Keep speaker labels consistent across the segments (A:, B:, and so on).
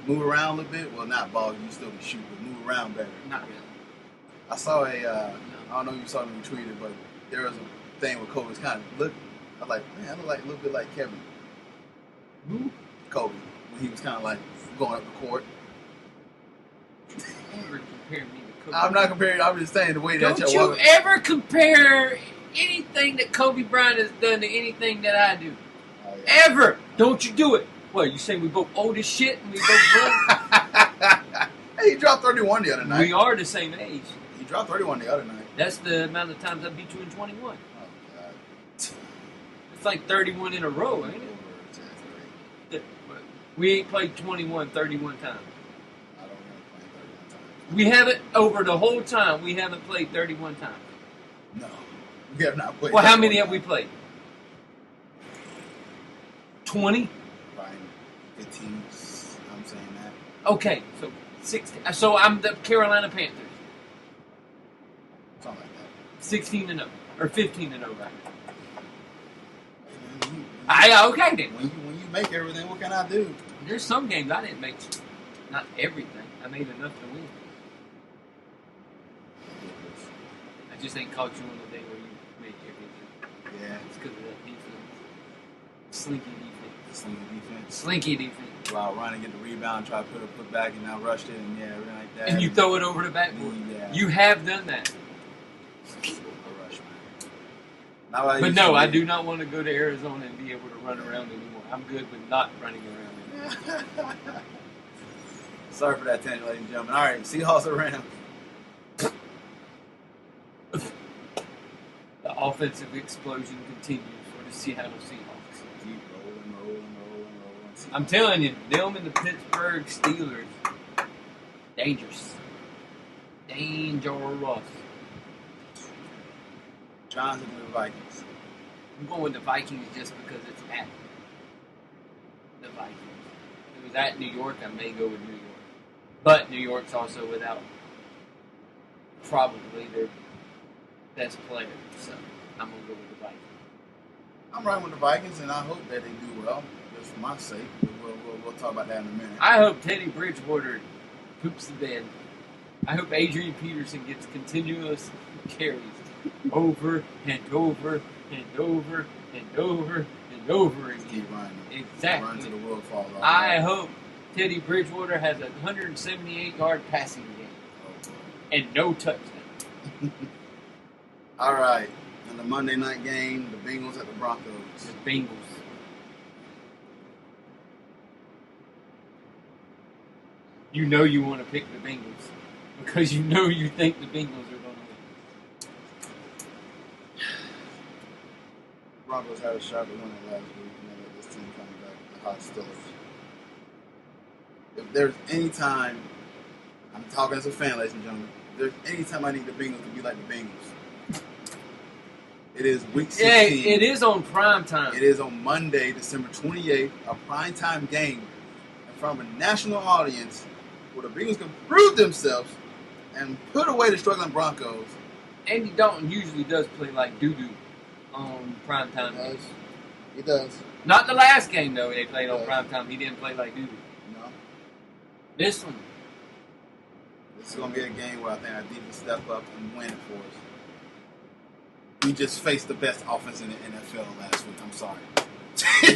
A: move around a little bit. Well, not ball. You still can shoot, but move around better.
B: Not really.
A: I saw I don't know if you saw me tweeted, but there was a thing where Kobe's kind of looked. I was like, man, I look like a little bit like Kevin.
B: Who?
A: Kobe. When he was kind of like going up the court.
B: Ever compare me to Kobe?
A: I'm not comparing. I'm just saying the way that
B: Don't you ever compare anything that Kobe Bryant has done to anything that I do.
A: Oh, yeah.
B: Ever. Don't you do it. What, you say we both old as shit and we both run?
A: Hey, he dropped 31 the other night.
B: We are the same age.
A: He dropped 31 the other night.
B: That's the amount of times I beat you in 21.
A: Oh, God.
B: It's like 31 in a row, ain't it? We ain't played 21 31 times.
A: I don't remember playing 31 times.
B: We haven't, over the whole time, we haven't played 31 times.
A: No. We have not played.
B: Well, how many have we played? 20?
A: Probably 15. I'm saying that.
B: Okay, so 16. So I'm the Carolina Panthers.
A: Something like that.
B: 16-0. Or 15-0 right now. Okay then.
A: When you make everything, what can I do?
B: There's some games I didn't make. Not everything. I made enough to win. I just ain't caught you on the day where you made everything.
A: Yeah.
B: It's because of that defense. Slinky defense.
A: Slinky defense.
B: Slinky defense.
A: Go out, run and get the rebound, try to put back, and now rushed it, and yeah, everything like that.
B: And you throw it over the backboard.
A: Yeah.
B: You have done that.
A: Rush, man.
B: But no, I do not want to go to Arizona and be able to run around anymore. I'm good with not running around anymore.
A: Sorry for that tangent, ladies and gentlemen. All right, Seahawks or Rams?
B: The offensive explosion continues for the Seattle Seahawks.
A: Keep rolling.
B: I'm telling you, them and the Pittsburgh Steelers, dangerous. Dangerous.
A: Johnson to the Vikings.
B: I'm going with the Vikings just because it's at the Vikings. If it was at New York, I may go with New York. But New York's also without probably their best player. So I'm going to go with the Vikings.
A: I'm riding with the Vikings, and I hope that they do well, just for my sake. We'll talk about that in a minute.
B: I hope Teddy Bridgewater poops the bed. I hope Adrian Peterson gets continuous carries over and over and over and over and over again.
A: Keep running.
B: Exactly.
A: Run to the world fall off.
B: I hope Teddy Bridgewater has a 178-yard passing game and no touchdown.
A: All right. In the Monday night game, the Bengals at the Broncos.
B: The Bengals. You know you want to pick the Bengals because you know you think the Bengals are going to win.
A: Broncos had a shot to win it last week, and then this team coming back, the hot Steelers. If there's any time, I'm talking as a fan, ladies and gentlemen, if there's any time I need the Bengals to be like the Bengals, it is week 16.
B: Yeah, it is on prime time.
A: It is on Monday, December 28th, a primetime game in front of a national audience where the Bengals can prove themselves and put away the struggling Broncos.
B: Andy Dalton usually does play like doo-doo on primetime games.
A: He does.
B: Not the last game, though, they played on primetime. He didn't play like doo-doo.
A: No.
B: This one.
A: This is going to be a game where I think our defense step up and win it for us. We just faced the best offense in the NFL last week. I'm sorry.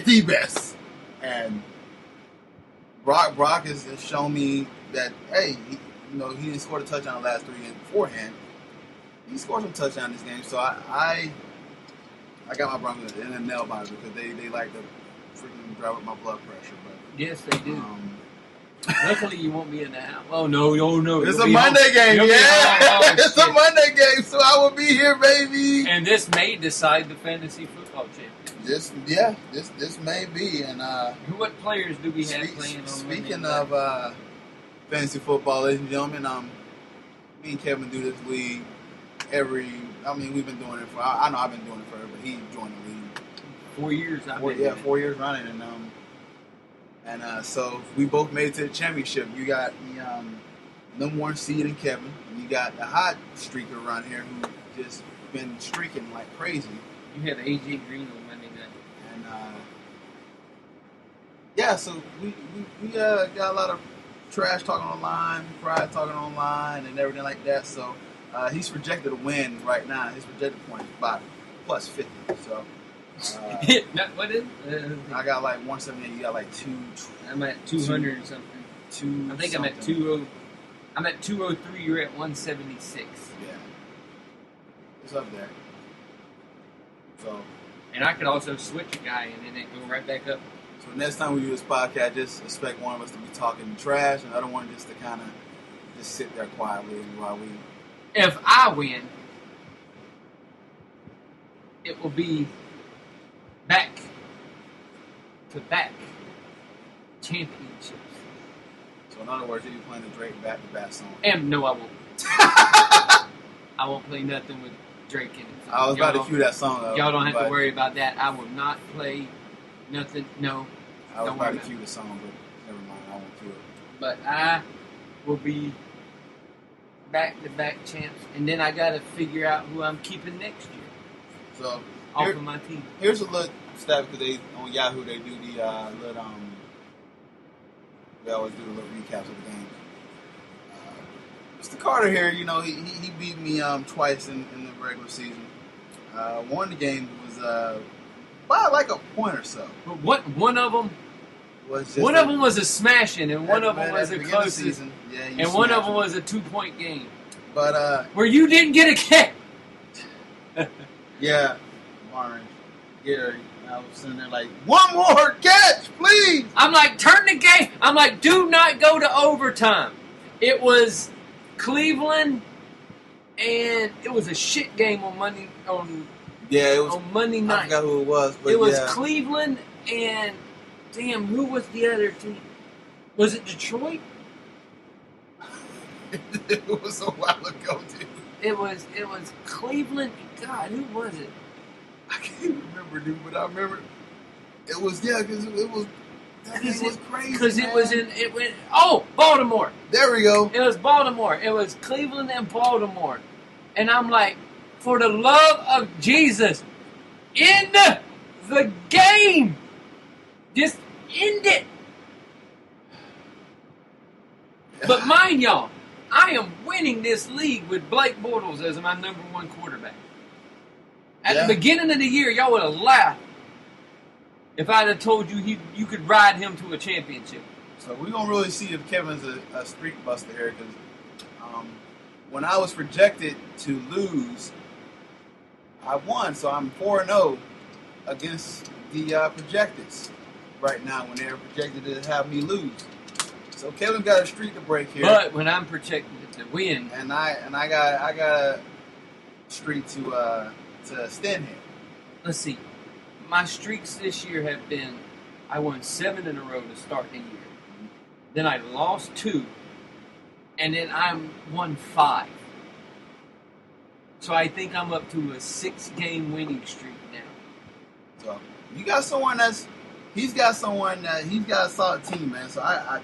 A: The best. And Brock has shown me that, hey, he didn't score a touchdown the last 3 games beforehand. He scored some touchdown this game. So I got my Broncos in a nail biter because they like to freaking drive up my blood pressure. But
B: yes, they do. Luckily, you won't be in the house. Oh, no.
A: It's a Monday game, yeah. It's a Monday game, so I will be here, baby.
B: And this may decide the fantasy football championship.
A: This may be. And
B: what players do we have playing on
A: Speaking of fantasy football, ladies and gentlemen, me and Kevin do this league we've been doing it for, I know I've been doing it forever, but he joined the league.
B: 4 years,
A: 4 years running, and so we both made it to the championship. You got the number 1 seed in Kevin, and you got the hot streaker around here who just been streaking like crazy.
B: You had AJ Green on Monday night.
A: And so we got a lot of trash talking online, pride talking online, and everything like that. So he's projected to win right now. His projected point is about plus 50. So
B: what is?
A: I got like 178. You got like 2.
B: I'm at 200 or something. I think I'm at 20. I'm at 203. You're at 176.
A: Yeah, it's up there. So.
B: And I could also switch a guy and then it go right back up.
A: So next time we do this podcast, just expect one of us to be talking trash and the other one just to kind of just sit there quietly while we.
B: If I win, it will be back-to-back championships.
A: So in other words, you'll be playing the Drake back-to-back song.
B: No, I won't. I won't play nothing with Drake in it. So
A: I was about to cue that song up.
B: Y'all don't have to worry about that. I will not play nothing. No.
A: I was about to cue the song, but never mind. I won't cue it.
B: But I will be back-to-back champs, and then I got to figure out who I'm keeping next year.
A: So
B: off of my team.
A: Here's a look stat because they on Yahoo they do the little they always do the little recaps of the game. Mr. Carter here, you know, he beat me twice in the regular season. One of the games was by like a point or so.
B: But one of them was a smashing, and one of them was a close season. Yeah, and one of them was a 2-point game.
A: But
B: where you didn't get a catch.
A: Yeah, Warren, Gary. I was sitting there like, one more catch, please.
B: I'm like, turn the game. I'm like, do not go to overtime. It was Cleveland, and it was a shit game on Monday on Monday night.
A: I forgot who it was, but
B: it was Cleveland and damn, who was the other team? Was it Detroit?
A: It was a while ago, dude.
B: It was Cleveland. God, who was it?
A: I can't remember, dude, but I remember it was because it was. That game was crazy. Because
B: it went. Oh, Baltimore.
A: There we go.
B: It was Baltimore. It was Cleveland and Baltimore, and I'm like, for the love of Jesus, end the game. Just end it. But mind y'all, I am winning this league with Blake Bortles as my number one quarterback. At the beginning of the year, y'all would have laughed if I'd have told you you could ride him to a championship.
A: So we're going to really see if Kevin's a streak buster here, because when I was projected to lose, I won. So I'm 4-0 against the projecteds right now when they're projected to have me lose. So Kevin got a streak to break here.
B: But when I'm projected to win,
A: and I got a streak to stand here.
B: Let's see. My streaks this year have been, I won 7 in a row to start the year. Then I lost 2, and then I won 5. So I think I'm up to a 6-game winning streak now.
A: So you got someone he's got a solid team, man. So I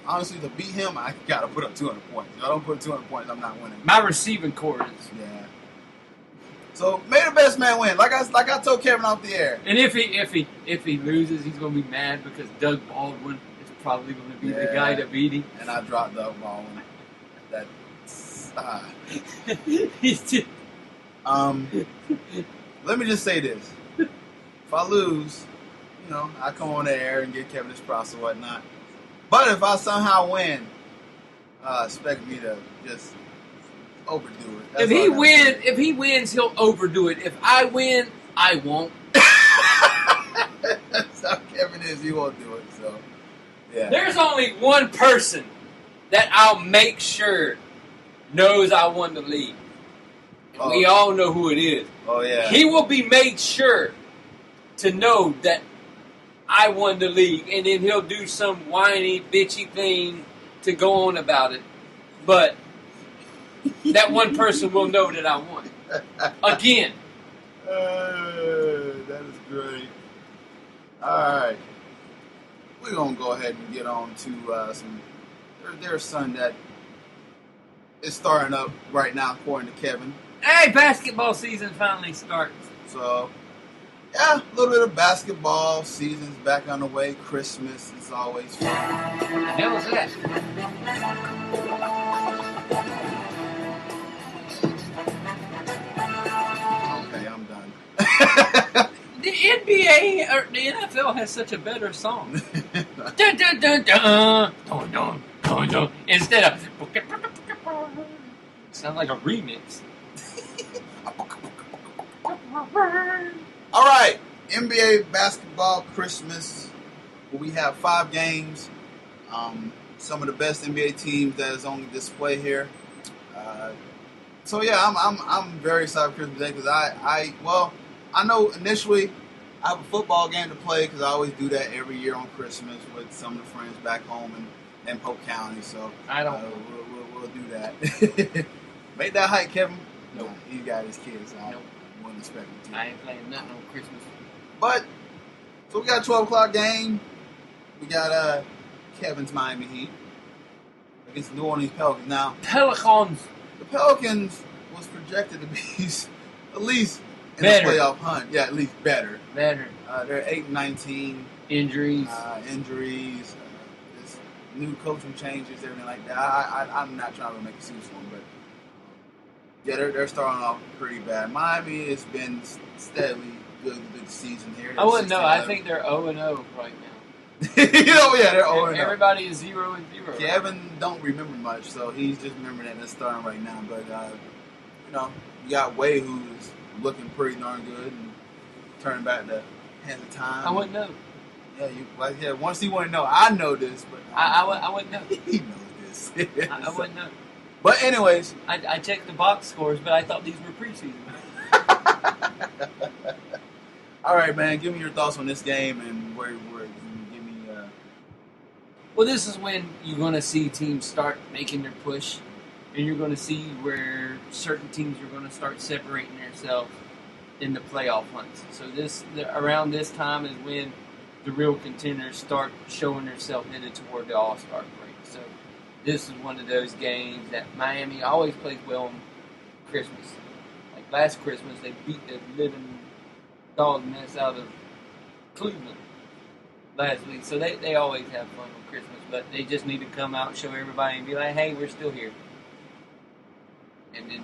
A: honestly, to beat him, I got to put up 200 points. If I don't put 200 points, I'm not winning.
B: My receiving core is.
A: Yeah. So may the best man win. Like I told Kevin off the air.
B: And if he loses, he's gonna be mad because Doug Baldwin is probably gonna be the guy to beat him.
A: And I dropped Doug Baldwin. Let me just say this. If I lose, I come on the air and get Kevin his props or whatnot. But if I somehow win, expect me to just overdo it. That's
B: if he wins, he'll overdo it. If I win, I won't.
A: That's how Kevin is. He won't do it. So, yeah.
B: There's only one person that I'll make sure knows I won the league. And we all know who it is.
A: Oh, yeah.
B: He will be made sure to know that I won the league, and then he'll do some whiny, bitchy thing to go on about it. But that one person will know that I won. Again.
A: That is great. All right. We're going to go ahead and get on to there's something that is starting up right now, according to Kevin.
B: Hey, basketball season finally starts.
A: So, Yeah, a little bit of basketball. Season's back on the way. Christmas is always fun.
B: The hell is that?
A: Okay, I'm done.
B: The NBA or the NFL has such a better song. Dun, dun, dun, dun, dun, dun, dun, dun, instead of sounds like a remix.
A: All right, NBA basketball Christmas. We have 5 games. Some of the best NBA teams that is on display here. So yeah, I'm very excited for Christmas Day because I know initially I have a football game to play because I always do that every year on Christmas with some of the friends back home in Polk County. So
B: I don't.
A: We'll do that. Make that hype, Kevin.
B: Nope.
A: He got his kids. I
B: Nope.
A: wouldn't expect him to.
B: I ain't playing nothing on Christmas.
A: But so we got a 12 o'clock game. We got Kevin's Miami Heat against the New Orleans Pelicans. Now
B: Pelicans.
A: the Pelicans was projected to be at least in
B: Better.
A: the playoff hunt. Yeah, at least better.
B: Better.
A: They're 8-19.
B: Injuries.
A: Injuries. This new coaching changes, everything like that. I'm not trying to make excuses for them, but yeah, they're starting off pretty bad. Miami has been steadily good season here.
B: I wouldn't know. I think they're 0-0 right now.
A: Yeah, they're 0-0.
B: Everybody is 0-0.
A: Kevin don't remember much, so he's just remembering that they're starting right now. But you got Way who's looking pretty darn good and turning back the hands of time.
B: I wouldn't know.
A: Yeah, once he wouldn't know. I know this, but
B: I wouldn't know.
A: He knows this.
B: I wouldn't know.
A: But anyways,
B: I checked the box scores, but I thought these were preseason.
A: all right, man. Give me your thoughts on this game and where give me.
B: Well, this is when you're going to see teams start making their push, and you're going to see where certain teams are going to start separating themselves in the playoff hunts. So around this time is when the real contenders start showing themselves headed toward the All-Star break. So this is one of those games that Miami always plays well on Christmas. Like last Christmas, they beat the living dog mess out of Cleveland last week. So they always have fun on Christmas, but they just need to come out and show everybody and be like, hey, we're still here. And then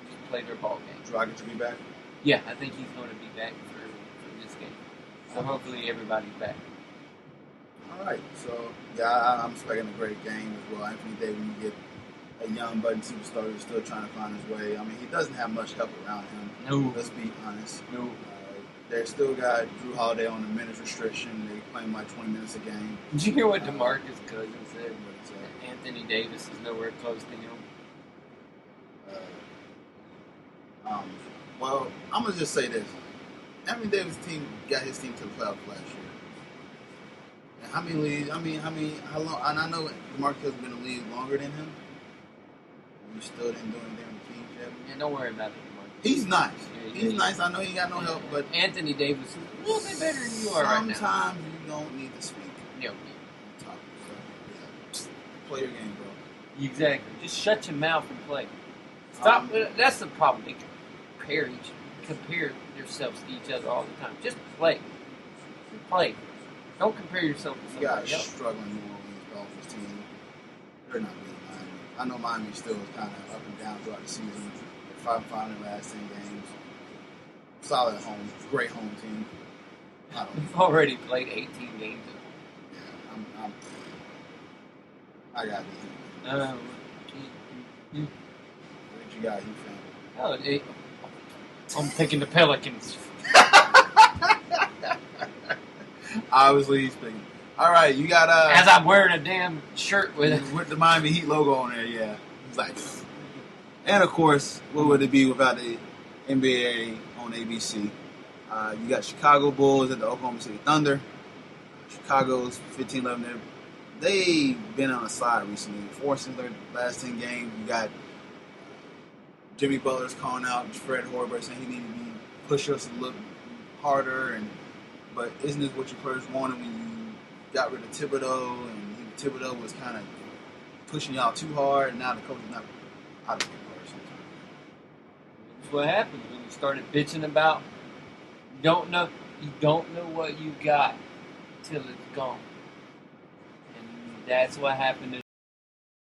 B: just play their ball game.
A: Dragic to be back?
B: Yeah, I think he's going to be back for this game. So hopefully everybody's back.
A: All right. So, yeah, I'm expecting a great game as well. Anthony Davis, you get a young budding superstar who's still trying to find his way. I mean, he doesn't have much help around him.
B: No.
A: Let's be honest.
B: No.
A: They still got Drew Holiday on the minutes restriction. They play him like 20 minutes a game.
B: Did you hear what DeMarcus Cousins said? Anthony Davis is nowhere close to him.
A: Well, I'm gonna just say this: Anthony Davis' team got his team to the playoffs last year. And how many leagues? How long? And I know DeMarcus has been in the league longer than him. You still didn't do anything with the team yet.
B: Yeah, don't worry about it, DeMarcus.
A: He's nice.
B: Yeah,
A: He's nice. I know he got no help, but
B: Anthony Davis is a little bit better than you are right now.
A: sometimes you don't need to speak.
B: Yeah.
A: Talk. So, yeah. Play your game, bro.
B: Exactly. Just shut your mouth and play. Stop. That's the problem. They compare yourselves to each other all the time. Just play. Play. Don't compare yourself to
A: You got
B: somebody
A: a
B: else.
A: struggling New Orleans Dolphins team. They're not beating Miami. I know Miami still is kind of up and down throughout the season. They're 5-5 in the last 10 games. Solid at home. Great home team. I don't know.
B: We've already played 18 games.
A: Yeah, I got the Heat. What you got, Heat fan?
B: I'm picking the Pelicans.
A: Obviously, he's picking. All right, you got
B: As I'm wearing a damn shirt with
A: the Miami Heat logo on there. Yeah, it's like, and of course, what would it be without the NBA on ABC? You got Chicago Bulls at the Oklahoma City Thunder. Chicago's 15-11. They've been on a slide recently. Forcing their last 10 games. You got Jimmy Butler's calling out Fred Hoiberg saying he needs to be push us a little harder. But isn't this what your players wanted when you got rid of Thibodeau? And Thibodeau was kind of pushing y'all too hard, and now the coach is not. I don't get players sometimes.
B: That's what happens when you started bitching about. You don't know. You don't know what you got till it's gone. And that's what happened to